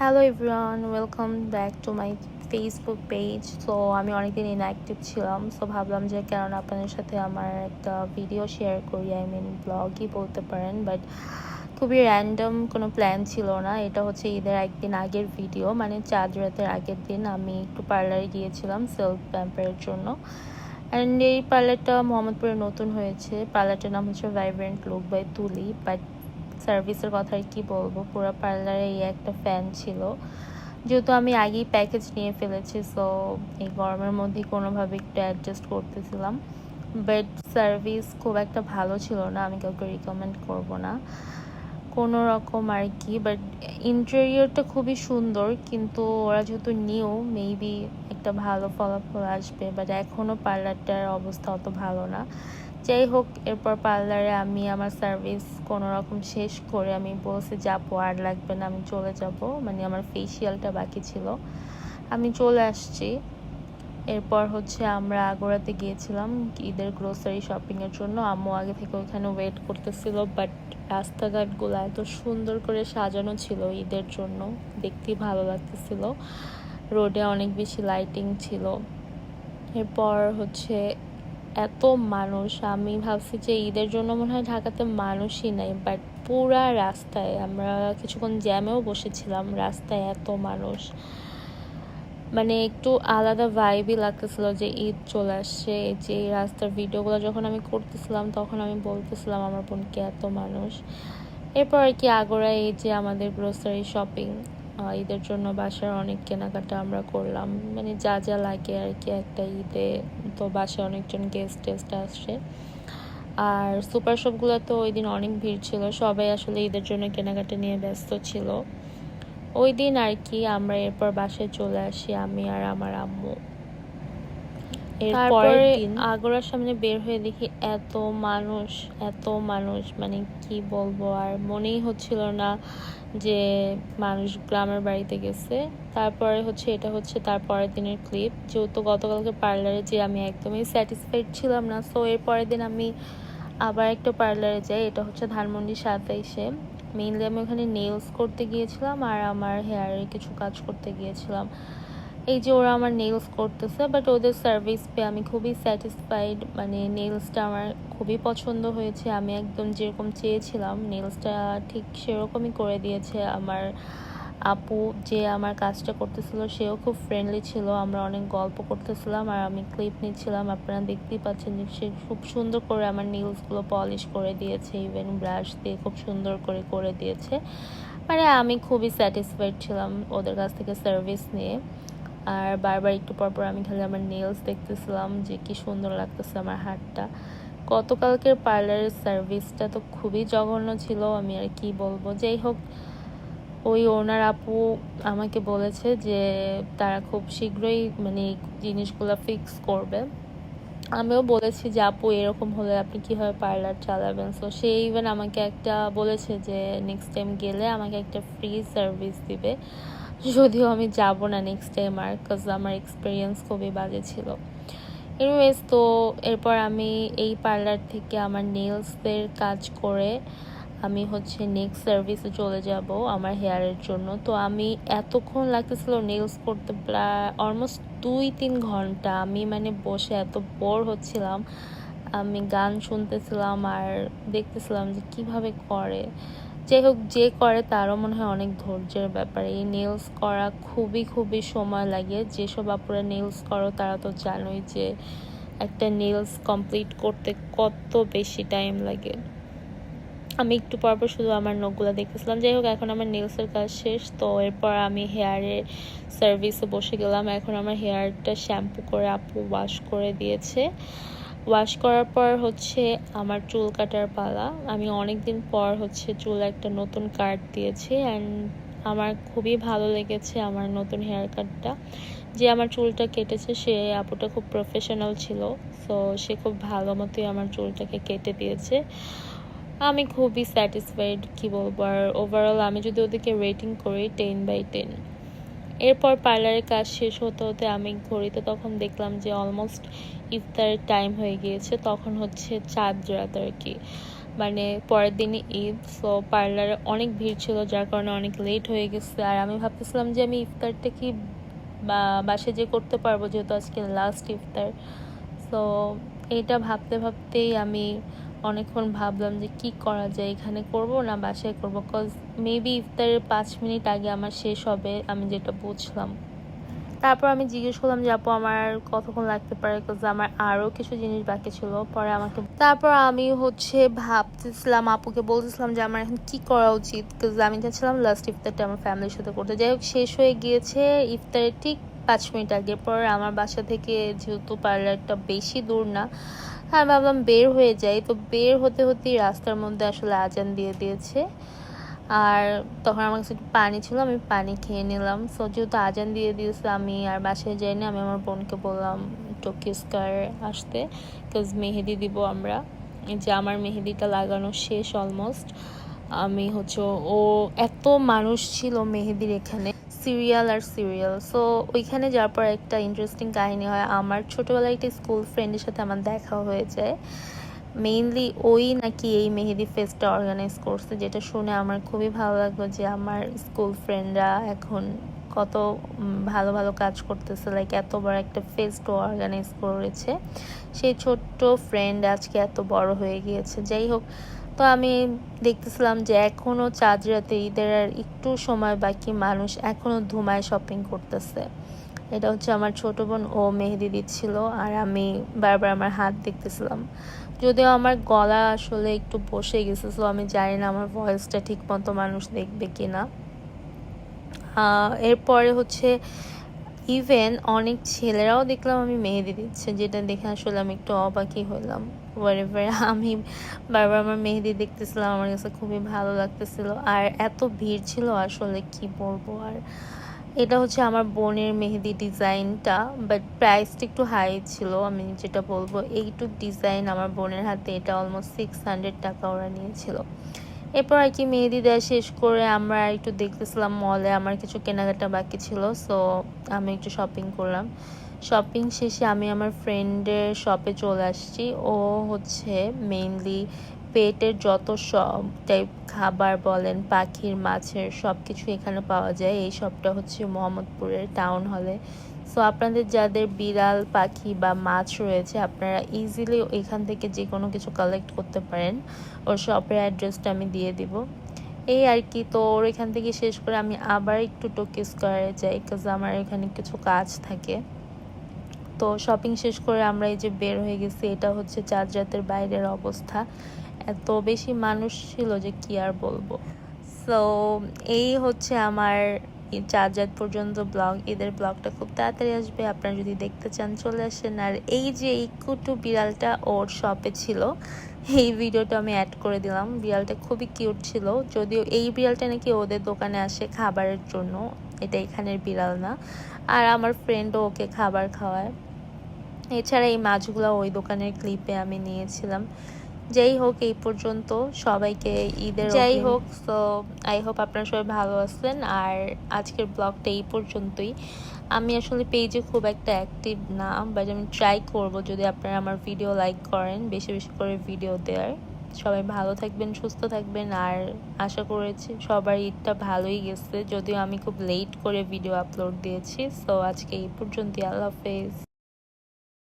Hello everyone, welcome back to my Facebook page. So আমি অনেকদিন inactive ছিলাম, so ভাবলাম যে কেননা আপনাদের সাথে আমার একটা ভিডিও শেয়ার করি, ব্লগই বলতে পারেন। বাট খুবই র্যান্ডম, কোনো প্ল্যান ছিল না। এটা হচ্ছে ঈদের একদিন আগের ভিডিও, মানে চাঁদ রাতের আগের দিন আমি একটু পার্লারে গিয়েছিলাম সেলফ প্যাম্পারের জন্য। অ্যান্ড এই পার্লারটা মোহাম্মদপুরে নতুন হয়েছে। পার্লারটার নাম হচ্ছে ভাইব্রেন্ট লুক বাই তুলি। বাট সার্ভিসের কথা আর কি বলবো, পুরো পার্লারে এই একটা ফ্যান ছিল। যেহেতু আমি আগেই প্যাকেজ নিয়ে ফেলেছি, সো এই গরমের মধ্যে কোনোভাবে একটু অ্যাডজাস্ট করতেছিলাম। বাট সার্ভিস খুব একটা ভালো ছিল না, আমি কাউকে রিকমেন্ড করব না কোনো রকম আর কি। বাট ইন্টেরিয়রটা খুবই সুন্দর, কিন্তু ওরা যেহেতু নিউ, মেবি একটা ভালো ফলাফল আসবে। বাট এখনও পার্লারটার অবস্থা অত ভালো না। যাই হোক, এরপর পার্লারে আমি আমার সার্ভিস কোনো রকম শেষ করে আমি বলছি যাবো, আর লাগবে না, আমি চলে যাব। মানে আমার ফেসিয়ালটা বাকি ছিল, আমি চলে আসছি। এরপর হচ্ছে আমরা আগ্রাতে গিয়েছিলাম ঈদের গ্রোসারি শপিংয়ের জন্য। আম্মু আগে থেকে ওইখানে ওয়েট করতেছিল। বাট রাস্তাঘাটগুলো এত সুন্দর করে সাজানো ছিল ঈদের জন্য, দেখতেই ভালো লাগতেছিল। রোডে অনেক বেশি লাইটিং ছিল। এরপর হচ্ছে এত মানুষ, আমি ভাবছি যে ঈদের জন্য মনে হয় ঢাকাতে মানুষই নাই। বাট পুরা রাস্তায়, আমরা কিছুক্ষণ জ্যামেও বসেছিলাম, রাস্তায় এত মানুষ, মানে একটু আলাদা ভাইবই লাগতেছিল যে ঈদ চলে আসছে। যে এই রাস্তার ভিডিওগুলো যখন আমি করতেছিলাম, তখন আমি বলতেছিলাম আমার বোনকে এত মানুষ। এরপর আর কি আগ্রায় এই যে আমাদের গ্রোসারি শপিং, ঈদের জন্য বাসার অনেক কেনাকাটা আমরা করলাম, মানে যা যা লাগে আর কি একটা ঈদে। তো বাসায় অনেকজন গেস্ট টেস্ট আসছে। আর সুপার শপগুলো তো ওই দিন অনেক ভিড় ছিল, সবাই আসলে ঈদের জন্য কেনাকাটা নিয়ে ব্যস্ত ছিল ওই দিন আর কি। আমরা এরপর বাসায় চলে আসি, আমি আর আমার আম্মু। এরপরে আগ্রার সামনে বের হয়ে দেখি এত মানুষ, এত মানুষ, মানে কি বলবো, আর মনেই হচ্ছিল না যে মানুষ গ্রামের বাড়িতে গেছে। তারপরে হচ্ছে এটা হচ্ছে তার পরের দিনের ক্লিপ। যেহেতু গতকালকে পার্লারে যে আমি একদমই স্যাটিসফাইড ছিলাম না, সো এর পরের দিন আমি আবার একটা পার্লারে যাই। এটা হচ্ছে ধানমন্ডি 27-এ। মেইনলি আমি ওখানে নেলস করতে গিয়েছিলাম আর আমার হেয়ারের কিছু কাজ করতে গিয়েছিলাম। এই যে ওরা আমার নেলস করতেছে, বাট ওদের সার্ভিস পেয়ে আমি খুবই স্যাটিসফাইড। মানে নেলসটা আমার খুবই পছন্দ হয়েছে, আমি একদম যেরকম চেয়েছিলাম নেলসটা ঠিক সেরকমই করে দিয়েছে আমার আপু। যে আমার কাজটা করতেছিল সেও খুব ফ্রেন্ডলি ছিল, আমরা অনেক গল্প করতেছিলাম আর আমি ক্লিপ নিচ্ছিলাম। আপনারা দেখতেই পাচ্ছেন যে সে খুব সুন্দর করে আমার নেলসগুলো পলিশ করে দিয়েছে, ইভেন ব্রাশ দিয়ে খুব সুন্দর করে করে দিয়েছে। মানে আমি খুবই স্যাটিসফাইড ছিলাম ওদের কাছ থেকে সার্ভিস নিয়ে। আর বারবার একটু পরপর আমি খালি আমার নেলস দেখতেছিলাম যে কি সুন্দর লাগতেছে আমার হাতটা। গতকালকের পার্লারের সার্ভিসটা তো খুবই জঘন্য ছিল, আমি আর কি বলবো। যাই হোক, ওই ওনার আপু আমাকে বলেছে যে তারা খুব শীঘ্রই মানে জিনিসগুলো ফিক্স করবে। আমিও বলেছি যে আপু এরকম হলে আপনি কীভাবে পার্লার চালাবেন। সো সে ইভেন আমাকে একটা বলেছে যে নেক্সট টাইম গেলে আমাকে একটা ফ্রি সার্ভিস দিবে, যদিও আমি যাব না নেক্সট টাইম আর, বিকজ আমার এক্সপিরিয়েন্স খুবই বাজে ছিল। এনিওয়েজ, তো এরপর আমি এই পার্লার থেকে আমার নেলসের কাজ করে আমি হচ্ছে নেক্সট সার্ভিসে চলে যাব আমার হেয়ারের জন্য। তো আমি এতক্ষণ লাগতেছিল নেলস করতে, প্রায় অলমোস্ট 2-3 ঘন্টা আমি মানে বসে এত বোর হচ্ছিলাম। আমি গান শুনতেছিলাম আর দেখতেছিলাম যে কিভাবে করে। যাই হোক, যে করে তারও মনে হয় অনেক ধৈর্যের ব্যাপার। এই নেলস করা খুবই খুবই সময় লাগে। যেসব আপুরা নেলস করো তারা তো জানোই যে একটা নেলস কমপ্লিট করতে কত বেশি টাইম লাগে। আমি একটু পরপর শুধু আমার নখগুলো দেখতেছিলাম। যাই হোক, এখন আমার নেলসের কাজ শেষ, তো এরপর আমি হেয়ারের সার্ভিসে বসে গেলাম। এখন আমার হেয়ারটা শ্যাম্পু করে আপু ওয়াশ করে দিয়েছে। ওয়াশ করার পর হচ্ছে আমার চুল কাটার পালা। আমি অনেক দিন পর হচ্ছে চুল একটা নতুন কাট দিয়েছি, অ্যান্ড আমার খুবই ভালো লেগেছে আমার নতুন হেয়ার কাটটা। যে আমার চুলটা কেটেছে সে আপুটা খুব প্রফেশনাল ছিল, সো সে খুব ভালো মতোই আমার চুলটাকে কেটে দিয়েছে। আমি খুবই স্যাটিসফাইড, কি বলবো। আর ওভারঅল আমি যদি ওদেরকে রেটিং করি 10/10। এরপর পার্লারের কাজ শেষ হতে হতে আমি ঘড়িতে তখন দেখলাম যে অলমোস্ট ইফতারের টাইম হয়ে গিয়েছে। তখন হচ্ছে চাঁদ রাত আর কি। মানে পরের দিনই ঈদ, সো পার্লারে অনেক ভিড় ছিল, যার কারণে অনেক লেট হয়ে গেছে। আর আমি ভাবতেছিলাম যে আমি ইফতারটা কি বাসে যে করতে পারবো, যেহেতু আজকে লাস্ট ইফতার। সো এটা ভাবতে ভাবতেই আমি অনেকক্ষণ ভাবলাম যে কি করা যায়, এখানে করব না বাসায় করব, কজ মেবি ইফতারের 5 মিনিট আগে আমার শেষ হবে, আমি যেটা বুঝলাম। তারপর আমি জিজ্ঞেস করলাম যে আপু আমার কতক্ষণ লাগতে পারে, বিকজ আমার আরও কিছু জিনিস বাকি ছিল। পরে আমাকে তারপর আমি ভাবতেছিলাম, আপুকে বলতেছিলাম যে আমার এখন কি করা উচিত, বিকজ আমি চাচ্ছিলাম লাস্ট ইফতারটা আমার ফ্যামিলির সাথে করতে। যাই হোক, শেষ হয়ে গিয়েছে ইফতারের ঠিক 5 মিনিট আগে। পর আমার বাসা থেকে যেহেতু পার্লারটা বেশি দূর না, আমি ভাবলাম বের হয়ে যাই। তো বের হতে হতেই রাস্তার মধ্যে আসলে আজান দিয়ে দিয়েছে। আর তখন আমার কাছে একটু পানি ছিল, আমি পানি খেয়ে নিলাম। সো যেহেতু আজান দিয়ে দিয়েছে, আমি আর বাসায় যাইনি। আমি আমার বোনকে বললাম টোকিও স্কয়ার আসতে, বিকজ মেহেদি দিব আমরা। যে আমার মেহেদিটা লাগানো শেষ অলমোস্ট। আমি ও এত মানুষ ছিল মেহেদির এখানে, সিরিয়াল আর সিরিয়াল। সো ওইখানে যাওয়ার পর একটা ইন্টারেস্টিং কাহিনী হয়। আমার ছোটোবেলায় একটা স্কুল ফ্রেন্ডের সাথে আমার দেখা হয়ে যায়। মেইনলি ওই নাকি এই মেহেদি ফেস্টটা অর্গানাইজ করছে, যেটা শুনে আমার খুবই ভালো লাগলো যে আমার স্কুল ফ্রেন্ডরা এখন কত ভালো ভালো কাজ করতেছে, লাইক এত বড় একটা ফেস্টও অর্গানাইজ করেছে। সেই ছোট্ট ফ্রেন্ড আজকে এত বড় হয়ে গিয়েছে। যাই হোক, তো আমি দেখতেছিলাম যে এখনও চাঁদ রাতে, ঈদের আর একটু সময় বাকি, মানুষ এখনও ধুমায় শপিং করতেছে। এটা হচ্ছে আমার ছোট বোন, ও মেহেদি দিচ্ছিল আর আমি বারবার আমার হাত দেখতেছিলাম। যদিও আমার গলা আসলে একটু বসে গেছে, সো আমি জানি না আমার ভয়েসটা ঠিক মতো মানুষ দেখবে কিনা। এরপরে ইভেন অনেক ছেলেরাও দেখলাম আমি মেহেদি দিচ্ছে, যেটা দেখে আসলে আমি একটু অবাকই হলাম। আমি বারবার আমার মেহেদি দেখতেছিলাম, আমার কাছে খুবই ভালো লাগতেছিল। আর এত ভিড় ছিল, আসলে কি বলবো। আর এটা হচ্ছে আমার বোনের মেহেদি ডিজাইনটা, বাট প্রাইসটা একটু হাই ছিল। আমি যেটা বলবো, এইটুক ডিজাইন আমার বোনের হাতে, এটা অলমোস্ট 600 টাকা ওরা নিয়েছিল। এরপর আর কি মেহেদি দেওয়া শেষ করে আমরা একটু দেখতেছিলাম মলে, আমার কিছু কেনাকাটা বাকি ছিল। সো আমি একটু শপিং করলাম। শপিং শেষে আমি আমার ফ্রেন্ডের শপে চলে আসছি। ও মেইনলি পেটের যত সব টাইপ খাবার বলেন, পাখির, মাছের, সব কিছু এখানে পাওয়া যায়। এই শপটা মোহাম্মদপুরের টাউন হলে। সো আপনাদের যাদের বিড়াল, পাখি বা মাছ রয়েছে, আপনারা ইজিলি এখান থেকে যে কোনো কিছু কালেক্ট করতে পারেন। ওর শপের অ্যাড্রেসটা আমি দিয়ে দিব। এই আর কি। তো ওর এখান থেকে শেষ করে আমি আবার একটু টোকিও স্কয়ারে যাই, বিকজ আমার এখানে কিছু কাজ থাকে। তো শপিং শেষ করে আমরা এই যে বের হয়ে গেছি। এটা হচ্ছে চাঁদ রাতের বাইরের অবস্থা। এত বেশি মানুষ ছিল যে কি আর বলবো। সো এই হচ্ছে আমার চাঁদ রাত পর্যন্ত ব্লগ। ঈদের ব্লগটা খুব তাড়াতাড়ি আসবে, আপনারা যদি দেখতে চান চলে আসেন। আর এই যে এই কুটু বিড়ালটা ওর শপে ছিল, এই ভিডিওটা আমি অ্যাড করে দিলাম। বিড়ালটা খুবই কিউট ছিল, যদিও এই বিড়ালটা নাকি ওদের দোকানে আসে খাবারের জন্য, এটা এখানের বিড়াল না। আর আমার ফ্রেন্ডও ওকে খাবার খাওয়ায়। এছাড়া এই মাছগুলো ওই দোকানের ক্লিপে আমি নিয়েছিলাম। যাই হোক, এই পর্যন্ত সবাইকে ঈদের যাই হোক। সো আই হোপ আপনারা সবাই ভালো আছেন। আর আজকের ব্লগটা এই পর্যন্তই। আমি আসলে পেজে খুব একটা অ্যাক্টিভ না, বাট আমি ট্রাই করব যদি আপনারা আমার ভিডিও লাইক করেন, বেশি বেশি করে ভিডিও দেওয়ার। সবাই ভালো থাকবেন, সুস্থ থাকবেন। আর আশা করেছি সবার ঈদটা ভালোই গেছে, যদিও আমি খুব লেট করে ভিডিও আপলোড দিয়েছি। সো আজকে এই পর্যন্তই। আল্লাহ হাফেজ।